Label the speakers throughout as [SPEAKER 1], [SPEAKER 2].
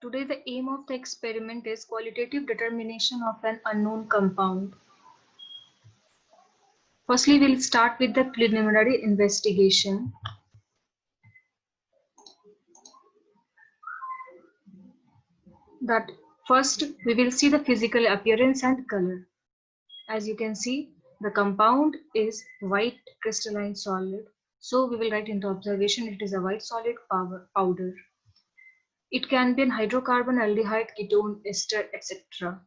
[SPEAKER 1] Today, the aim of the experiment is qualitative determination of an unknown compound. Firstly, we'll start with the preliminary investigation. That first, we will see the physical appearance and color. As you can see, the compound is white crystalline solid. So we will write into observation it is a white solid powder. It can be an hydrocarbon, aldehyde, ketone, ester, etc.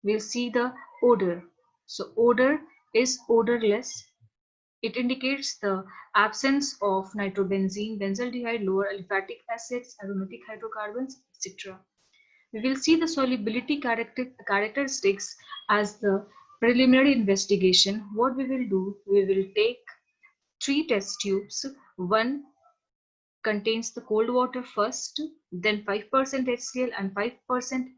[SPEAKER 1] We'll see the odor. So odor is odorless. It indicates the absence of nitrobenzene, benzaldehyde, lower aliphatic acids, aromatic hydrocarbons, etc. We will see the solubility characteristics as the preliminary investigation. What we will do, we will take three test tubes. One contains the cold water first, then 5% HCl and 5%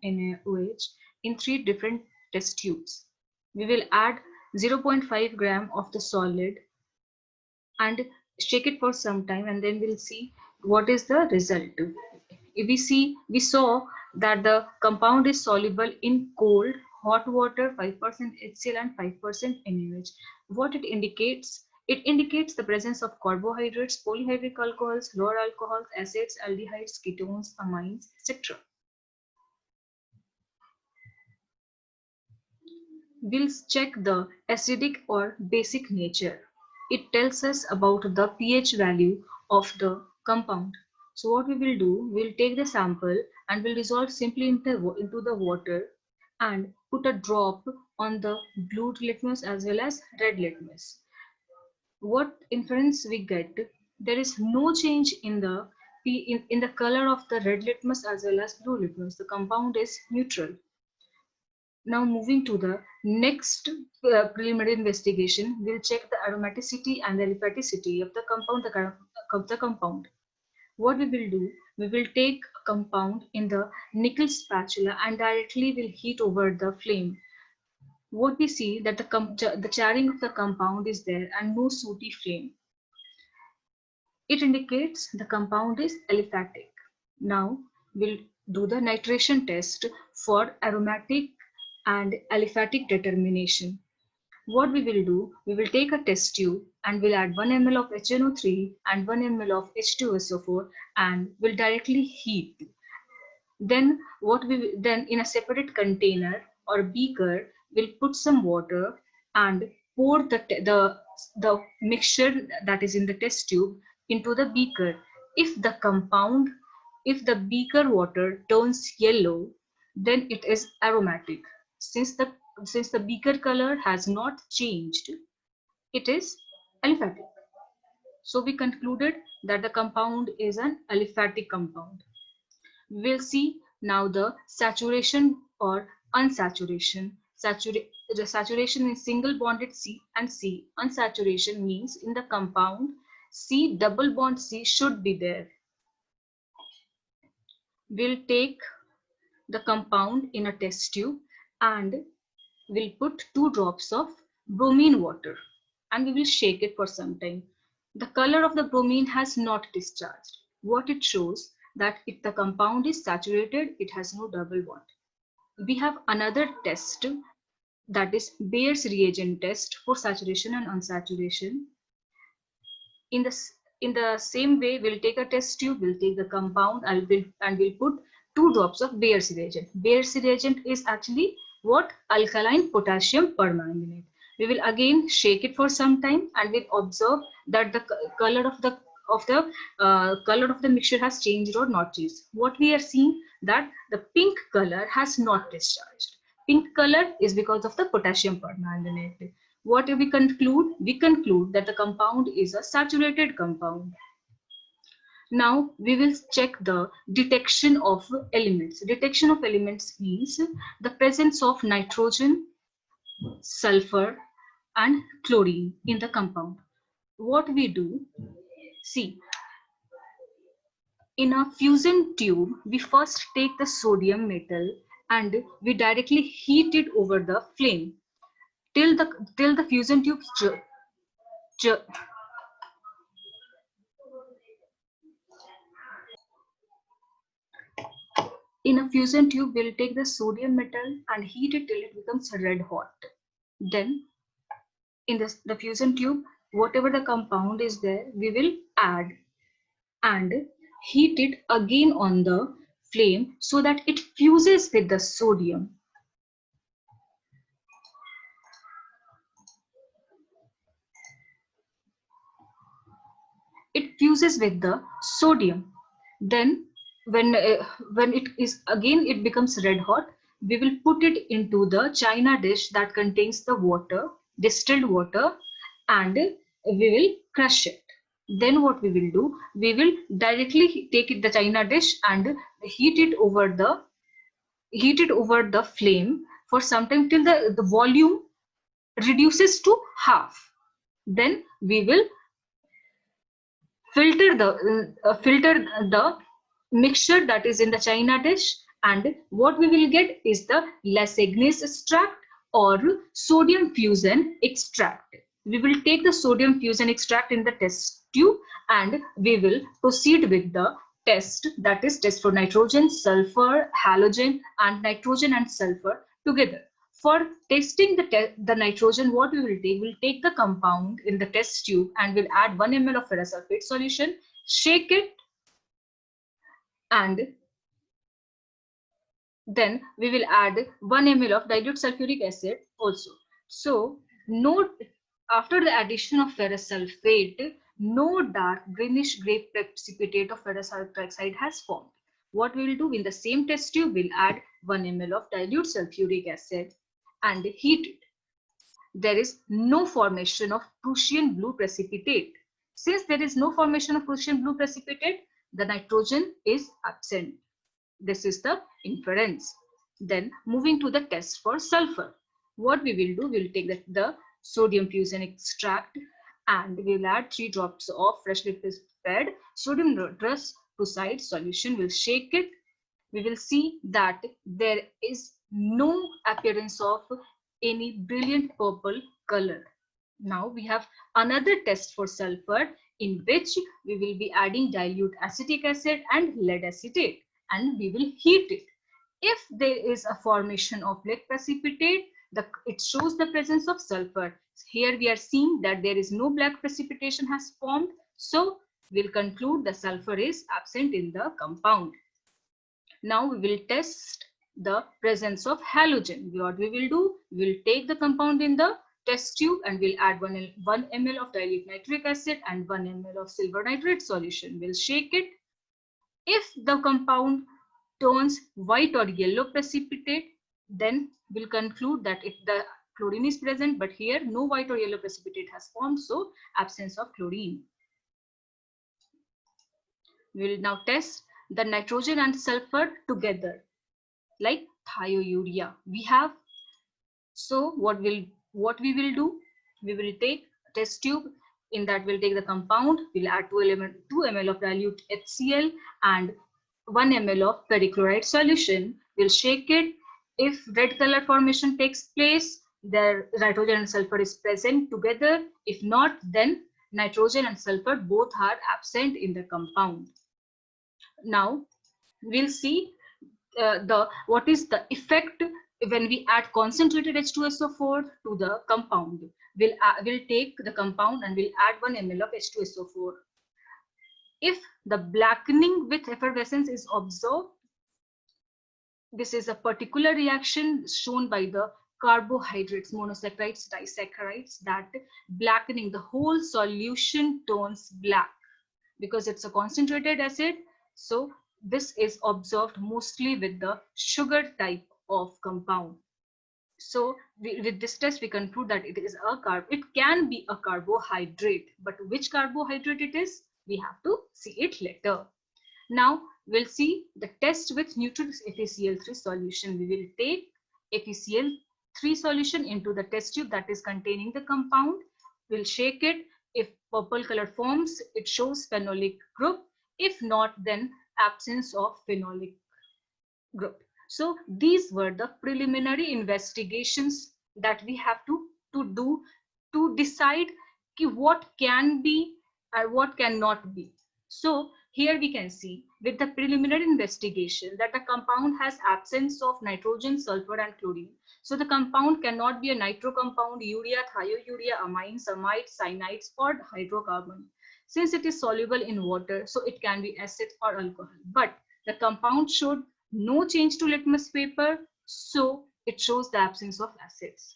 [SPEAKER 1] NaOH in three different test tubes. We will add 0.5 gram of the solid and shake it for some time, and then we'll see what is the result. If we saw that the compound is soluble in cold hot water, 5% HCl and 5% NaOH. What it indicates? It indicates the presence of carbohydrates, polyhydric alcohols, lower alcohols, acids, aldehydes, ketones, amines, etc. We'll check the acidic or basic nature. It tells us about the pH value of the compound. So what we will do, we'll take the sample and we'll dissolve simply into the water and put a drop on the blue litmus as well as red litmus. What inference we get? There is no change in in the color of the red litmus as well as blue litmus. The compound is neutral. Now moving to the next preliminary investigation, we'll check the aromaticity and the aliphaticity of the compound. What we will do, we will take a compound in the nickel spatula and directly will heat over the flame. What we see that the charring of the compound is there and no sooty flame. It indicates the compound is aliphatic. Now we'll do the nitration test for aromatic and aliphatic determination. What we will do, we will take a test tube and we'll add 1 ml of HNO3 and 1 ml of H2SO4 and will directly heat. Then then in a separate container or beaker, we'll put some water and pour the mixture that is in the test tube into the beaker. If the compound, if the beaker water turns yellow, then it is aromatic. Since the beaker color has not changed, it is aliphatic. So we concluded that the compound is an aliphatic compound. We'll see now the saturation or unsaturation. The saturation is single bonded C and C. Unsaturation means in the compound C double bond C should be there. We'll take the compound in a test tube and we'll put 2 drops of bromine water and we will shake it for some time. The color of the bromine has not discharged. What it shows that if the compound is saturated, it has no double bond. We have another test, that is Bayer's reagent test for saturation and unsaturation. In the same way, we'll take a test tube, we'll take the compound and we'll put 2 drops of Bayer's reagent. Bayer's reagent is actually what? Alkaline potassium permanganate. We will again shake it for some time and we'll observe that the color of the mixture has changed or not changed. What we are seeing that the pink color has not discharged. Pink color is because of the potassium permanganate. What do we conclude? We conclude that the compound is a saturated compound. Now we will check the detection of elements. Detection of elements means the presence of nitrogen, sulfur and chlorine in the compound. What we do, see, in a fusion tube, we first take the sodium metal and we directly heat it over the flame till the fusion tube In a fusion tube, we'll take the sodium metal and heat it till it becomes red hot. Then in the fusion tube, whatever the compound is there, we will add and heat it again on the flame so that it fuses with the sodium. It fuses with the sodium. Then when it is again it becomes red hot, we will put it into the china dish that contains the water, distilled water, and we will crush it. Then what we will do, we will directly take it the china dish and heat it over the flame for some time till the volume reduces to half. Then we will filter the mixture that is in the china dish, and what we will get is the Leisignis extract or sodium fusion extract. We will take the sodium fusion extract in the test tube and we will proceed with the test, that is test for nitrogen, sulfur, halogen, and nitrogen and sulfur together. For testing the nitrogen, what we will take, we'll take the compound in the test tube and we'll add 1 ml of ferrous sulfate solution, shake it, and then we will add 1 ml of dilute sulfuric acid also. So note, after the addition of ferrous sulfate, no dark greenish gray precipitate of ferrous hydroxide has formed. What we will do, in the same test tube, we'll add 1 ml of dilute sulfuric acid and heat it. There is no formation of Prussian blue precipitate. Since there is no formation of Prussian blue precipitate, the nitrogen is absent. This is the inference. Then moving to the test for sulfur. What we will do, we will take the sodium fusion extract and we will add 3 drops of freshly prepared sodium tetrachloride solution. We'll shake it. We will see that there is no appearance of any brilliant purple color. Now we have another test for sulfur in which we will be adding dilute acetic acid and lead acetate and we will heat it. If there is a formation of black precipitate, it shows the presence of sulfur. Here we are seeing that there is no black precipitation has formed, so we'll conclude the sulfur is absent in the compound. Now we will test the presence of halogen. What we will do, we will take the compound in the test tube and we'll add 1 ml of dilute nitric acid and 1 ml of silver nitrate solution. We'll shake it. If the compound turns white or yellow precipitate, then we'll conclude that the chlorine is present, but here no white or yellow precipitate has formed, so absence of chlorine. We will now test the nitrogen and sulfur together, like thiourea. We have, so what we will do, we will take a test tube. In that we'll take the compound, we'll add 2 ml of dilute HCl and 1 ml of perchloride solution. We'll shake it. If red color formation takes place, the nitrogen and sulfur is present together. If not, then nitrogen and sulfur both are absent in the compound. Now we'll see what is the effect when we add concentrated H2SO4 to the compound. We'll take the compound and we'll add 1 ml of H2SO4. If the blackening with effervescence is observed, this is a particular reaction shown by the carbohydrates, monosaccharides, disaccharides, that blackening, the whole solution turns black because it's a concentrated acid. So this is observed mostly with the sugar type of compound. So with this test, we conclude that it is it can be a carbohydrate, but which carbohydrate it is, we have to see it later. Now we'll see the test with neutral FeCl3 solution. We will take FeCl3 solution into the test tube that is containing the compound. We'll shake it. If purple color forms, it shows phenolic group. If not, then absence of phenolic group. So these were the preliminary investigations that we have to do to decide what can be and what cannot be. So here we can see with the preliminary investigation that the compound has absence of nitrogen, sulfur and chlorine. So the compound cannot be a nitro compound, urea, thiourea, amines, amides, cyanides or hydrocarbon. Since it is soluble in water, so it can be acid or alcohol. But the compound showed no change to litmus paper, so it shows the absence of acids.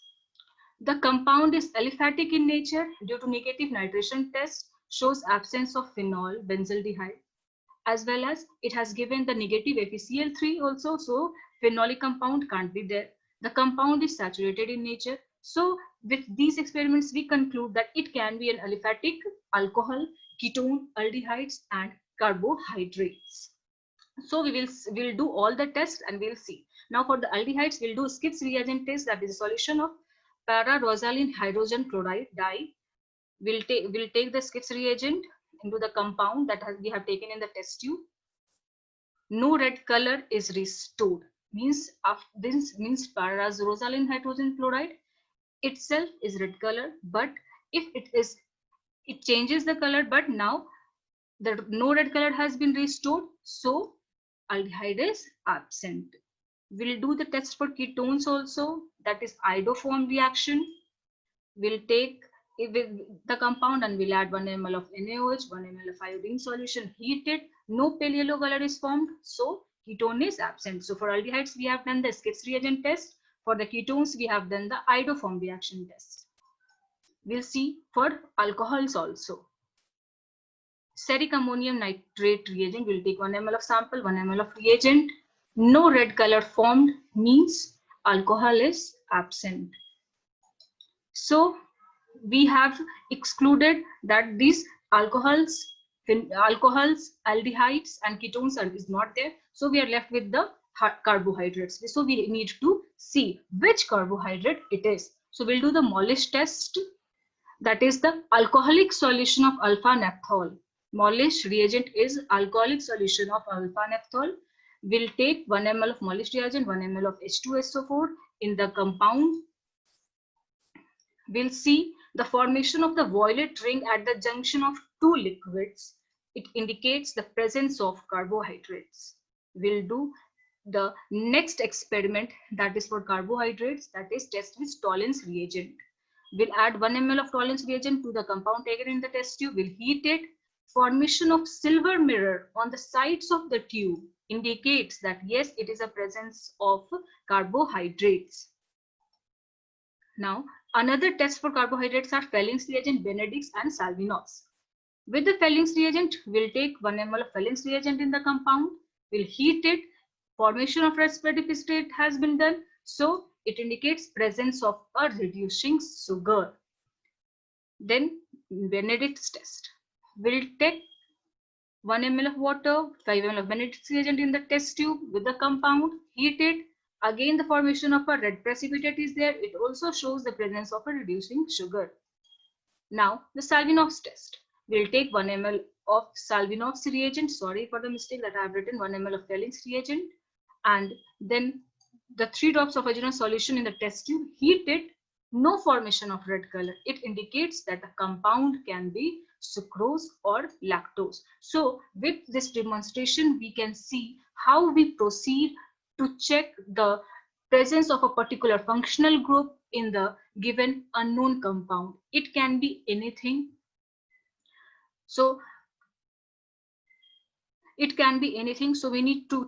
[SPEAKER 1] The compound is aliphatic in nature due to negative nitration test, shows absence of phenol, benzaldehyde, as well as it has given the negative FeCl3 also, so phenolic compound can't be there. The compound is saturated in nature. So with these experiments, we conclude that it can be an aliphatic, alcohol, ketone, aldehydes and carbohydrates. So we'll do all the tests and we'll see. Now for the aldehydes, we'll do Skipp's reagent test, that is a solution of para-rosaline hydrogen chloride dye. We'll take the Skipp's reagent into the compound that we have taken in the test tube. No red color is restored. This means para-rosaline hydrogen chloride itself is red color, but if it changes the color, but now no red color has been restored, so aldehyde is absent. We'll do the test for ketones also, that is iodoform reaction. We'll take the compound and we'll add 1 ml of NaOH, 1 ml of iodine solution, heat it, no pale yellow color is formed, so ketone is absent. So for aldehydes, we have done the Skipp's reagent test. For the ketones, we have done the iodoform reaction test. We'll see for alcohols also. Steric ammonium nitrate reagent, we'll take 1 ml of sample, 1 ml of reagent. No red color formed means alcohol is absent. So we have excluded that these alcohols, aldehydes and ketones is not there. So we are left with the carbohydrates. So we need to see which carbohydrate it is. So we'll do the Molish test. That is the alcoholic solution of alpha-naphthol. Molish reagent is alcoholic solution of alpha-naphthol. We'll take 1 ml of Molish reagent, 1 ml of H2SO4 in the compound. We'll see the formation of the violet ring at the junction of two liquids. It indicates the presence of carbohydrates. We'll do the next experiment, that is for carbohydrates, that is test with Tollens reagent. We'll add 1 ml of Tollens reagent to the compound taken in the test tube. We'll heat it. Formation of silver mirror on the sides of the tube indicates that yes, it is a presence of carbohydrates. Now, another test for carbohydrates are Fellings reagent, Benedict's and Salvinoff's. With the Fellings reagent, we'll take 1 ml of Fellings reagent in the compound. We'll heat it. Formation of red precipitate has been done. So it indicates presence of a reducing sugar. Then Benedict's test. We'll take 1 ml of water, 5 ml of Benedict's reagent in the test tube with the compound, heat it. Again, the formation of a red precipitate is there. It also shows the presence of a reducing sugar. Now, the Salvinoff's test. We'll take 1 ml of Salvinoff's reagent. Sorry for the mistake that I have written 1 ml of Fellings reagent. And then the 3 drops of vaginal solution in the test tube, heat it. No formation of red color. It indicates that the compound can be sucrose or lactose. So with this demonstration, we can see how we proceed to check the presence of a particular functional group in the given unknown compound. It can be anything. So it can be anything. So we need to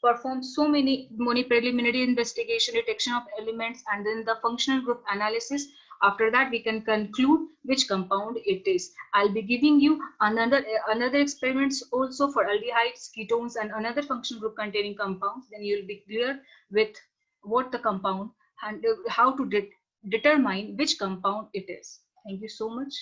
[SPEAKER 1] perform so many preliminary investigation, detection of elements, and then the functional group analysis. After that, we can conclude which compound it is. I'll be giving you another experiments also for aldehydes, ketones, and another functional group containing compounds. Then you'll be clear with what the compound and how to determine which compound it is. Thank you so much.